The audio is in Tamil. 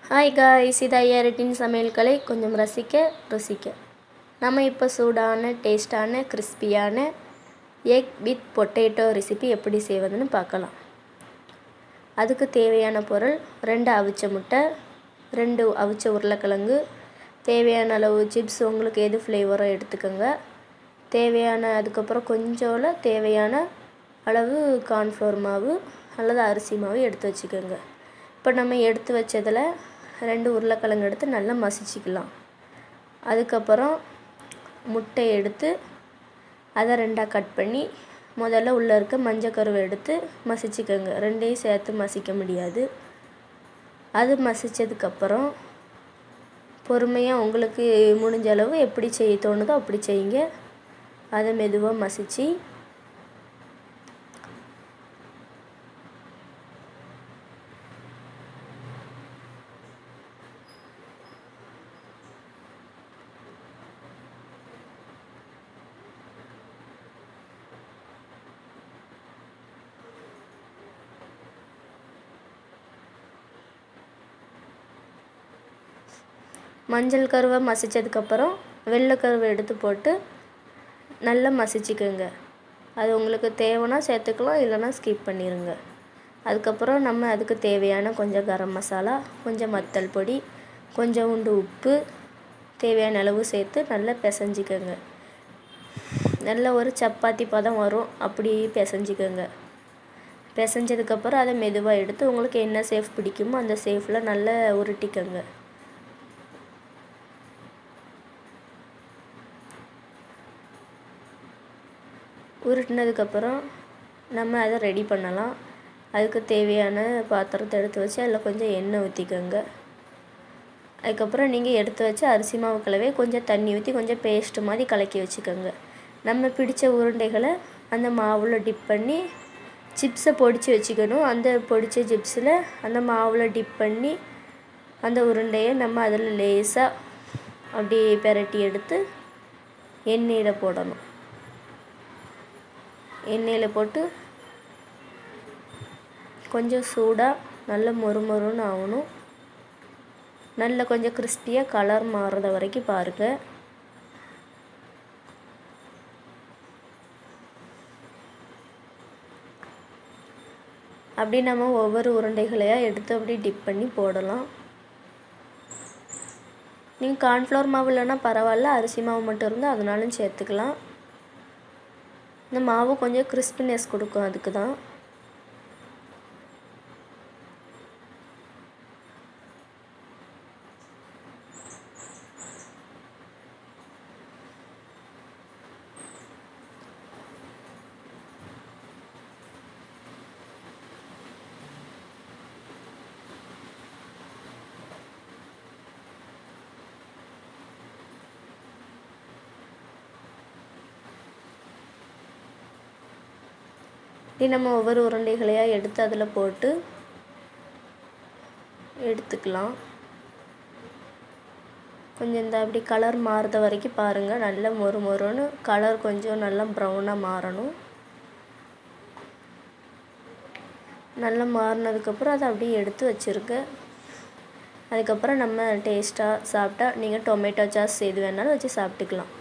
ஹாய் காய்ஸ், இது ஐயாரெட்டின் சமையல் கலை. கொஞ்சம் ரசிக்க ருசிக்க. நம்ம இப்போ சூடான டேஸ்டான கிறிஸ்பியான எக் வித் பொட்டேட்டோ ரெசிபி எப்படி செய்வதுன்னு பார்க்கலாம். அதுக்கு தேவையான பொருள் 2 அவிச்ச முட்டை, 2 அவிச்ச உருளைக்கிழங்கு, தேவையான அளவு சிப்ஸ், உங்களுக்கு எது ஃப்ளேவரோ எடுத்துக்கோங்க. அதுக்கப்புறம் கொஞ்சோல தேவையான அளவு கார்ன்ஃப்ளவர் மாவு அல்லது அரிசி மாவு எடுத்து வச்சுக்கோங்க. இப்போ நம்ம எடுத்து வச்சதில் 2 உருளைக்கிழங்கு எடுத்து நல்லா மசிச்சுக்கலாம். அதுக்கப்புறம் முட்டையை எடுத்து அதை 2ஆக கட் பண்ணி முதல்ல உள்ளே இருக்க மஞ்சள் கருவை எடுத்து மசிச்சுக்கோங்க. 2ஐயும் சேர்த்து மசிக்க முடியாது. அது மசித்ததுக்கப்புறம் பொறுமையாக உங்களுக்கு முடிஞ்ச அளவு எப்படி செய்ய தோணுதோ அப்படி செய்யுங்க. அதை மெதுவாக மசித்து மஞ்சள் கருவை மசித்ததுக்கப்புறம் வெள்ளை கருவை எடுத்து போட்டு நல்லா மசிச்சுக்கோங்க. அது உங்களுக்கு தேவைன்னா சேர்த்துக்கலாம், இல்லைன்னா ஸ்கிப் பண்ணிடுங்க. அதுக்கப்புறம் நம்ம அதுக்கு தேவையான கொஞ்சம் கரம் மசாலா, கொஞ்சம் வத்தல் பொடி, கொஞ்சோண்டு உப்பு, தேவையான அளவு சேர்த்து நல்லா பிசைஞ்சிக்கோங்க. நல்ல ஒரு சப்பாத்தி பதம் வரும், அப்படி பிசைஞ்சிக்கோங்க. பிசைஞ்சதுக்கப்புறம் அதை மெதுவாக எடுத்து உங்களுக்கு என்ன ஷேப் பிடிக்குமோ அந்த ஷேப்பில் நல்லா உருட்டிக்கோங்க. உருட்டினதுக்கப்புறம் நம்ம அதை ரெடி பண்ணலாம். அதுக்கு தேவையான பாத்திரத்தை எடுத்து வச்சு அதில் கொஞ்சம் எண்ணெய் ஊற்றிக்கோங்க. அதுக்கப்புறம் நீங்கள் எடுத்து வச்சு அரிசி மாவு கலவை கொஞ்சம் தண்ணி ஊற்றி கொஞ்சம் பேஸ்ட்டு மாதிரி கலக்கி வச்சுக்கோங்க. நம்ம பிடிச்ச உருண்டைகளை அந்த மாவில் டிப் பண்ணி சிப்ஸை பொடிச்சு வச்சுக்கணும். அந்த பொடித்த சிப்ஸில் அந்த மாவில் டிப் பண்ணி அந்த உருண்டையை நம்ம அதில் லேசாக அப்படியே பெரட்டி எடுத்து எண்ணெயில் போடணும். எண்ணெயில் போட்டு கொஞ்சம் சூடாக நல்ல மொறுமொறுன்னு ஆகணும். நல்ல கொஞ்சம் கிறிஸ்பியாக கலர் மாறுற வரைக்கும் பாருங்கள். அப்படி நம்ம ஒவ்வொரு உருண்டைகளையாக எடுத்து அப்படி டிப் பண்ணி போடலாம். நீங்கள் கார்ன்ஃப்ளவர் மாவு இல்லைன்னா பரவாயில்ல, அரிசி மாவு மட்டும் இருந்தால் அதனாலும் சேர்த்துக்கலாம். இந்த மாவு கொஞ்சம் கிறிஸ்பினஸ் கொடுக்கும், அதுக்கு தான். நம்ம ஒவ்வொரு உருண்டைகளையாக எடுத்து அதில் போட்டு எடுத்துக்கலாம். கொஞ்சம் இந்த அப்படி கலர் மாறுற வரைக்கும் பாருங்கள். நல்ல மொறுமொறுன்னு கலர் கொஞ்சம் நல்லா ப்ரௌனாக மாறணும். நல்லா மாறினதுக்கப்புறம் அதை அப்படியே எடுத்து வச்சுருங்க. அதுக்கப்புறம் நம்ம டேஸ்ட்டாக சாப்பிட்டா நீங்கள் டொமேட்டோ சாஸ் எது வேணாலும் வச்சு சாப்பிட்டுக்கலாம்.